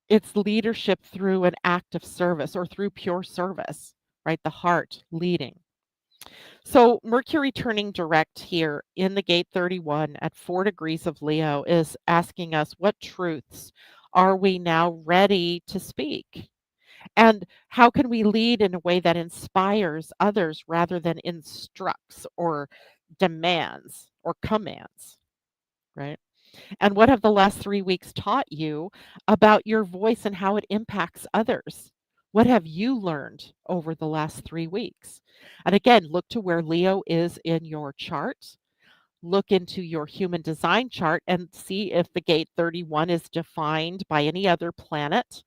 It's leadership through an act of service or through pure service, right? The heart leading. So Mercury turning direct here in the gate 31 at 4 degrees of Leo is asking us what truths are we now ready to speak? And how can we lead in a way that inspires others rather than instructs or demands or commands, right? And what have the last 3 weeks taught you about your voice and how it impacts others? What have you learned over the last 3 weeks? And again, look to where Leo is in your chart. Look into your human design chart and see if the gate 31 is defined by any other planet.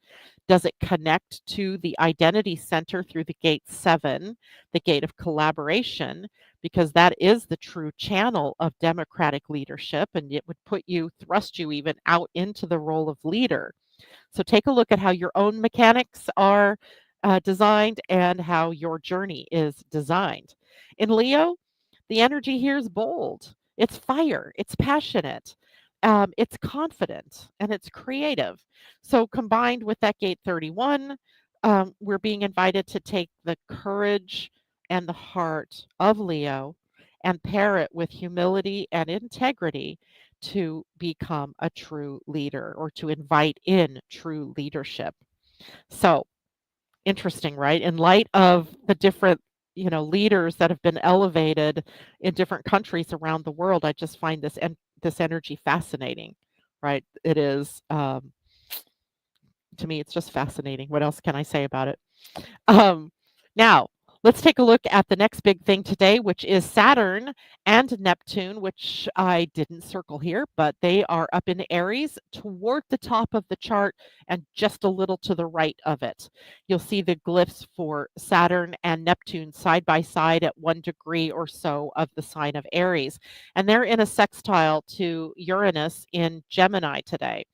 Does it connect to the identity center through the gate 7, the gate of collaboration? Because that is the true channel of democratic leadership, and it would thrust you even out into the role of leader. So take a look at how your own mechanics are designed and how your journey is designed. In Leo, the energy here is bold. It's fire. It's passionate. It's confident and it's creative. So combined with that gate 31, we're being invited to take the courage and the heart of Leo and pair it with humility and integrity to become a true leader or to invite in true leadership. So interesting, right? In light of the different, leaders that have been elevated in different countries around the world, I just find this energy fascinating, right? It is to me, it's just fascinating. What else can I say about it? Um, Now, let's take a look at the next big thing today, which is Saturn and Neptune, which I didn't circle here, but they are up in Aries toward the top of the chart and just a little to the right of it. You'll see the glyphs for Saturn and Neptune side by side at 1 degree or so of the sign of Aries. And they're in a sextile to Uranus in Gemini today.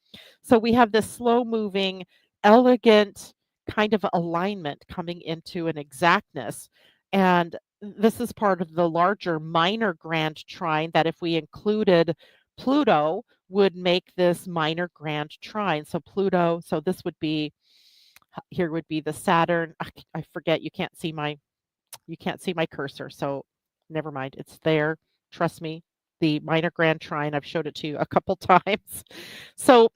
So we have this slow moving, elegant, kind of alignment coming into an exactness. And this is part of the larger minor grand trine that if we included Pluto would make this minor grand trine. So Pluto, so this would be here would be the Saturn. I forget you can't see my cursor. So never mind. It's there. Trust me. The minor grand trine, I've showed it to you a couple times. So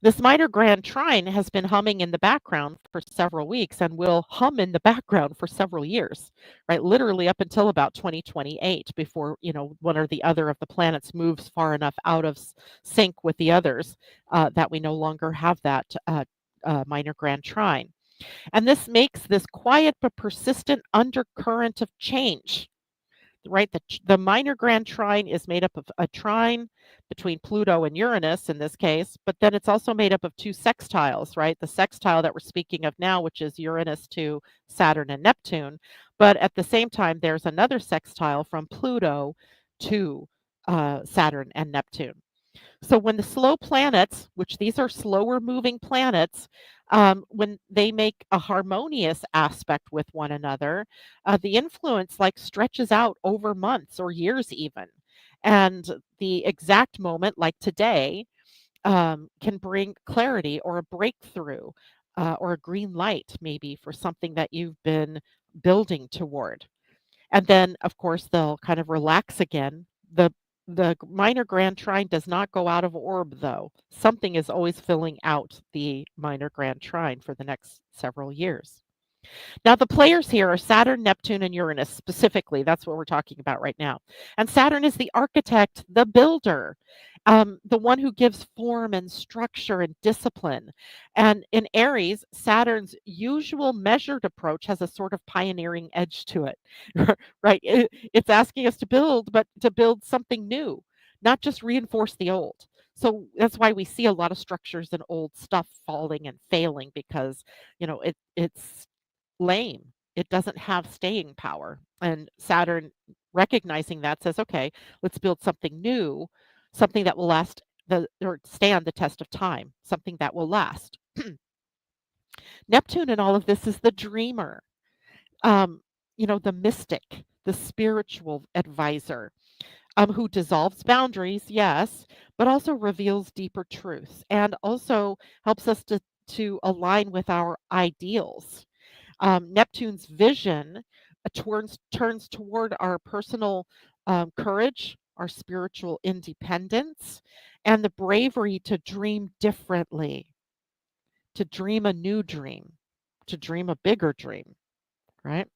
this minor grand trine has been humming in the background for several weeks and will hum in the background for several years, right? Literally up until about 2028 before, one or the other of the planets moves far enough out of sync with the others that we no longer have that minor grand trine. And this makes this quiet but persistent undercurrent of change, right? The minor grand trine is made up of a trine between Pluto and Uranus in this case, but then it's also made up of two sextiles, right? The sextile that we're speaking of now, which is Uranus to Saturn and Neptune. But at the same time, there's another sextile from Pluto to Saturn and Neptune. So when the slow planets, which these are slower moving planets, when they make a harmonious aspect with one another, the influence like stretches out over months or years even. And the exact moment, like today, can bring clarity or a breakthrough or a green light maybe for something that you've been building toward. And then, of course, they'll kind of relax again. The minor grand trine does not go out of orb, though. Something is always filling out the minor grand trine for the next several years. Now, the players here are Saturn, Neptune, and Uranus specifically. That's what we're talking about right now. And Saturn is the architect, the builder, the one who gives form and structure and discipline. And in Aries, Saturn's usual measured approach has a sort of pioneering edge to it, right? It's asking us to build, but to build something new, not just reinforce the old. So that's why we see a lot of structures and old stuff falling and failing because it's lame. It doesn't have staying power. And Saturn, recognizing that, says, okay, let's build something new, something that will last or stand the test of time, something that will last. Neptune in all of this is the dreamer, um, the mystic, the spiritual advisor, who dissolves boundaries, yes, but also reveals deeper truths and also helps us to align with our ideals. Neptune's vision turns toward our personal courage, our spiritual independence, and the bravery to dream differently, to dream a new dream, to dream a bigger dream, right?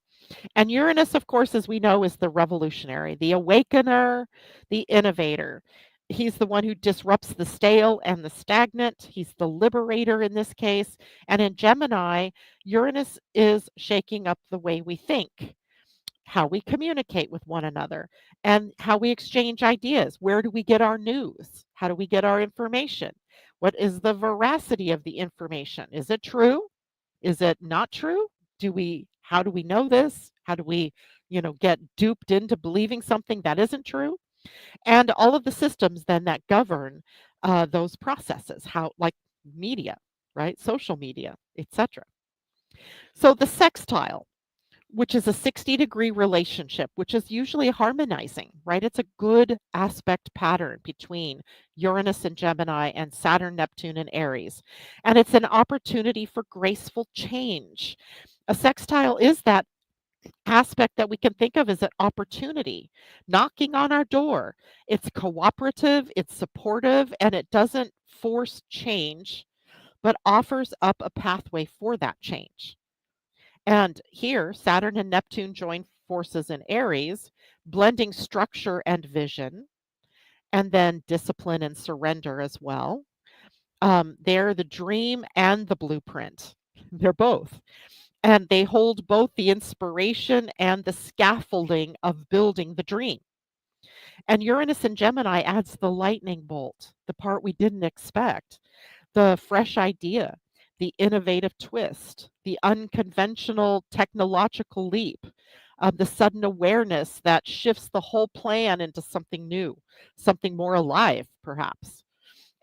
And Uranus, of course, as we know, is the revolutionary, the awakener, the innovator. He's the one who disrupts the stale and the stagnant. He's the liberator in this case. And in Gemini, Uranus is shaking up the way we think, how we communicate with one another, and how we exchange ideas. Where do we get our news? How do we get our information? What is the veracity of the information? Is it true? Is it not true? How do we know this? How do we, get duped into believing something that isn't true? And all of the systems then that govern those processes, how like media, right? Social media, etc. So the sextile, which is a 60-degree relationship, which is usually harmonizing, right? It's a good aspect pattern between Uranus and Gemini and Saturn, Neptune, and Aries. And it's an opportunity for graceful change. A sextile is that aspect that we can think of as an opportunity knocking on our door. It's cooperative, it's supportive, and it doesn't force change, but offers up a pathway for that change. And here, Saturn and Neptune join forces in Aries, blending structure and vision, and then discipline and surrender as well. They're the dream and the blueprint. They're both. And they hold both the inspiration and the scaffolding of building the dream. And Uranus and Gemini adds the lightning bolt, the part we didn't expect, the fresh idea, the innovative twist, the unconventional technological leap, the sudden awareness that shifts the whole plan into something new, something more alive, perhaps.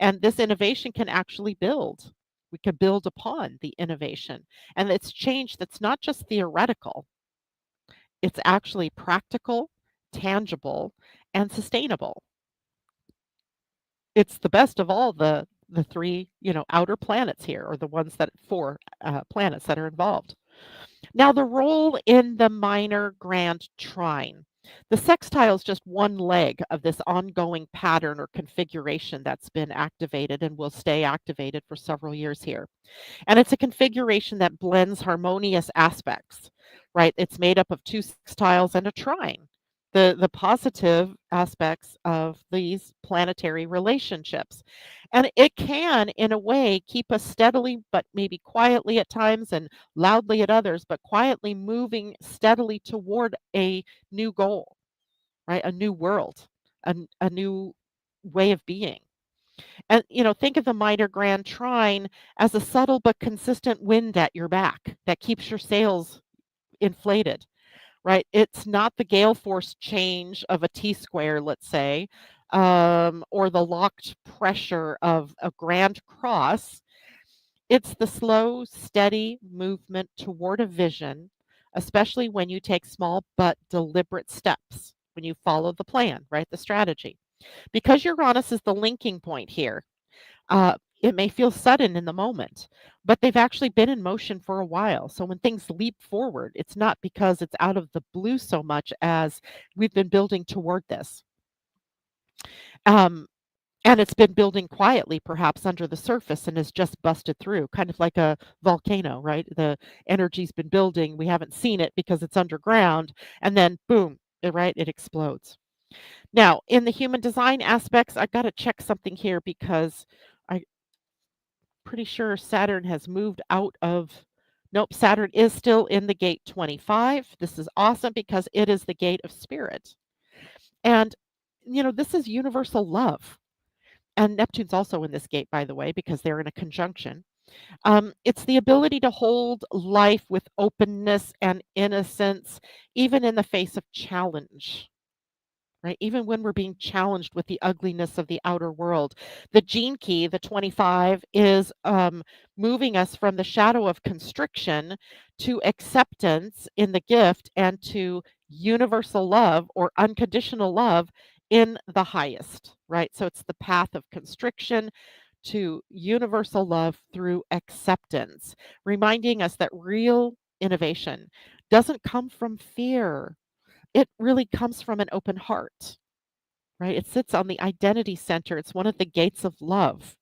And this innovation can actually build. We can build upon the innovation. And it's change that's not just theoretical, it's actually practical, tangible, and sustainable. It's the best of all the three, outer planets here, or the ones that four planets that are involved. Now, the role in the minor grand trine. The sextile is just one leg of this ongoing pattern or configuration that's been activated and will stay activated for several years here. And it's a configuration that blends harmonious aspects, right? It's made up of two sextiles and a trine. The positive aspects of these planetary relationships. And it can, in a way, keep us steadily, but maybe quietly at times and loudly at others, but quietly moving steadily toward a new goal, right? A new world, a new way of being. And, think of the minor grand trine as a subtle but consistent wind at your back that keeps your sails inflated, right? It's not the gale force change of a T square, let's say, or the locked pressure of a grand cross. It's the slow, steady movement toward a vision, especially when you take small but deliberate steps, when you follow the plan, right? The strategy. Because Uranus is the linking point here, it may feel sudden in the moment, but they've actually been in motion for a while. So when things leap forward, it's not because it's out of the blue so much as we've been building toward this. Um, And it's been building quietly, perhaps under the surface, and has just busted through, kind of like a volcano, right? The energy's been building. We haven't seen it because it's underground, and then boom, right? It explodes. Now, in the human design aspects, I've got to check something here because I'm pretty sure Saturn has moved out of. Nope, Saturn is still in the gate 25. This is awesome because it is the gate of spirit. And, this is universal love. And Neptune's also in this gate, by the way, because they're in a conjunction. It's the ability to hold life with openness and innocence, even in the face of challenge, right? Even when we're being challenged with the ugliness of the outer world. The gene key, the 25, is moving us from the shadow of constriction to acceptance in the gift and to universal love or unconditional love in the highest, right? So it's the path of constriction to universal love through acceptance, reminding us that real innovation doesn't come from fear. It really comes from an open heart, right? It sits on the identity center. It's one of the gates of love.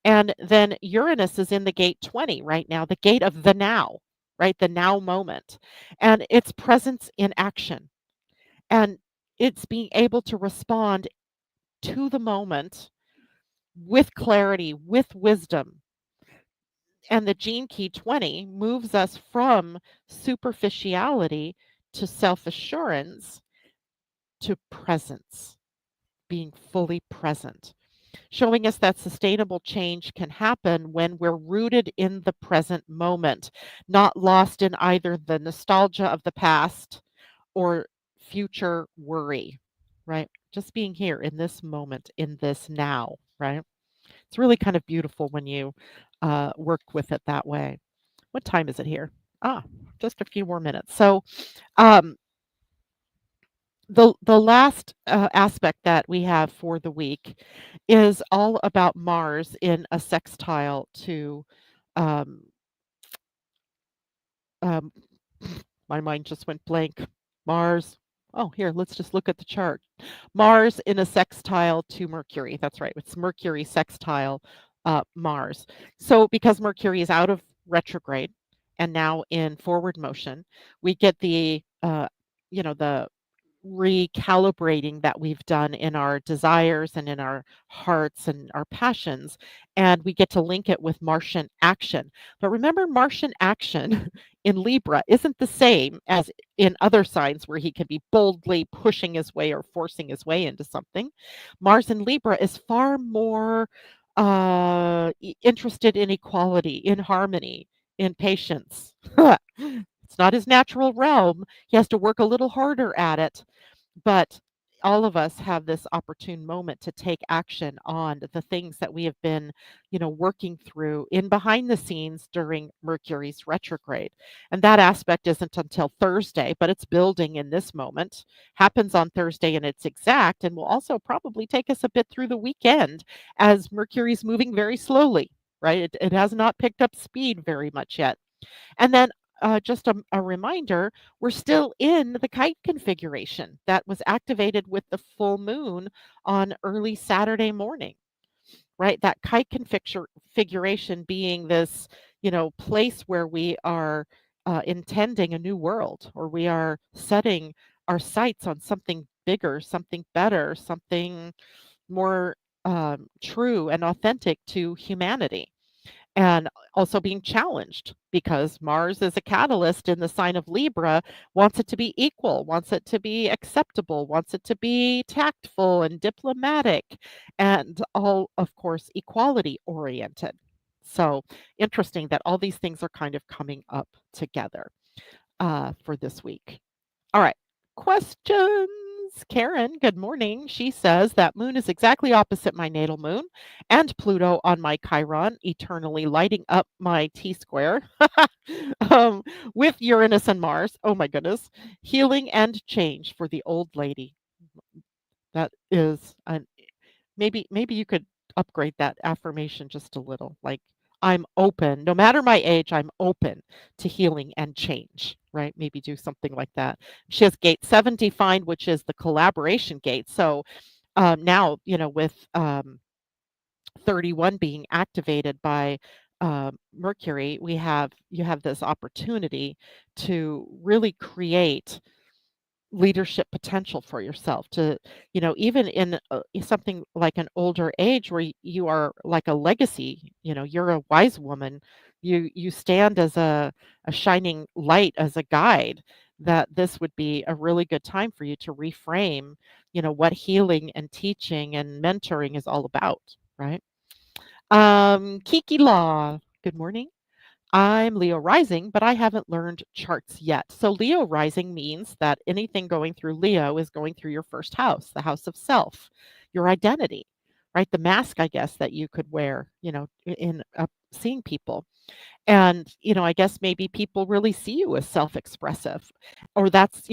And then Uranus is in the gate 20 right now, the gate of the now, right? The now moment. And its presence in action. And it's being able to respond to the moment with clarity, with wisdom. And the gene key 20 moves us from superficiality to self assurance to presence, being fully present, showing us that sustainable change can happen when we're rooted in the present moment, not lost in either the nostalgia of the past or future worry, right? Just being here in this moment, in this now, right? It's really kind of beautiful when you work with it that way. What time is it here? Ah, just a few more minutes. So, um, the last aspect that we have for the week is all about Mars in a sextile to um, um, my mind just went blank. Mars. Oh, here, let's just look at the chart. Mars in a sextile to Mercury. That's right. It's Mercury sextile Mars. So because Mercury is out of retrograde and now in forward motion, we get the recalibrating that we've done in our desires and in our hearts and our passions, and we get to link it with Martian action. But remember, Martian action in Libra isn't the same as in other signs where he can be boldly pushing his way or forcing his way into something. Mars in Libra is far more interested in equality, in harmony, in patience. It's not his natural realm. He has to work a little harder at it, but all of us have this opportune moment to take action on the things that we have been, working through in behind the scenes during Mercury's retrograde. And that aspect isn't until Thursday, but it's building in this moment. Happens on Thursday and it's exact, and will also probably take us a bit through the weekend as Mercury's moving very slowly, right? It has not picked up speed very much yet. And then just a reminder, we're still in the kite configuration that was activated with the full moon on early Saturday morning, right? That kite configuration being this, place where we are intending a new world, or we are setting our sights on something bigger, something better, something more true and authentic to humanity, and also being challenged because Mars is a catalyst in the sign of Libra, wants it to be equal, wants it to be acceptable, wants it to be tactful and diplomatic, and all, of course, equality oriented. So interesting that all these things are kind of coming up together for this week. All right. Questions. Karen, good morning. She says that moon is exactly opposite my natal moon and Pluto on my Chiron, eternally lighting up my T square um, with Uranus and Mars. Oh my goodness. Healing and change for the old lady. That is an maybe you could upgrade that affirmation just a little. Like, I'm open, no matter my age, I'm open to healing and change, right? Maybe do something like that. She has gate 7 defined, which is the collaboration gate. So now, with 31 being activated by Mercury, you have this opportunity to really create leadership potential for yourself to, even in something like an older age where you are like a legacy, you're a wise woman, you stand as a shining light, as a guide, that this would be a really good time for you to reframe, what healing and teaching and mentoring is all about, right? Kiki Law, good morning. I'm Leo rising, but I haven't learned charts yet. So, Leo rising means that anything going through Leo is going through your first house, the house of self, your identity, right? The mask, I guess, that you could wear, in seeing people. And, I guess maybe people really see you as self-expressive, or that's,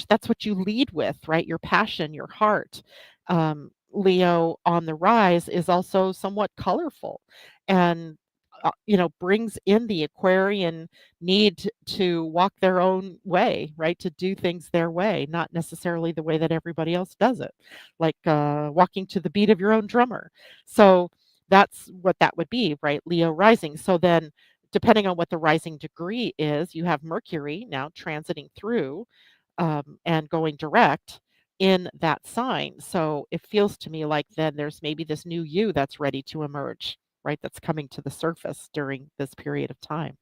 that's what you lead with, right? Your passion, your heart. Leo on the rise is also somewhat colorful and, brings in the Aquarian need to walk their own way, right? To do things their way, not necessarily the way that everybody else does it, like walking to the beat of your own drummer. So that's what that would be, right? Leo rising. So then, depending on what the rising degree is, you have Mercury now transiting through and going direct in that sign. So it feels to me like then there's maybe this new you that's ready to emerge, right? That's coming to the surface during this period of time.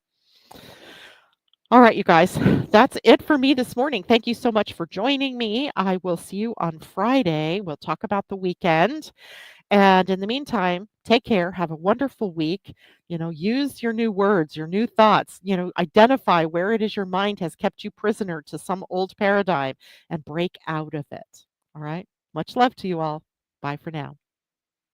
All right, you guys, that's it for me this morning. Thank you so much for joining me. I will see you on Friday. We'll talk about the weekend. And in the meantime, take care. Have a wonderful week. Use your new words, your new thoughts, identify where it is your mind has kept you prisoner to some old paradigm and break out of it. All right. Much love to you all. Bye for now.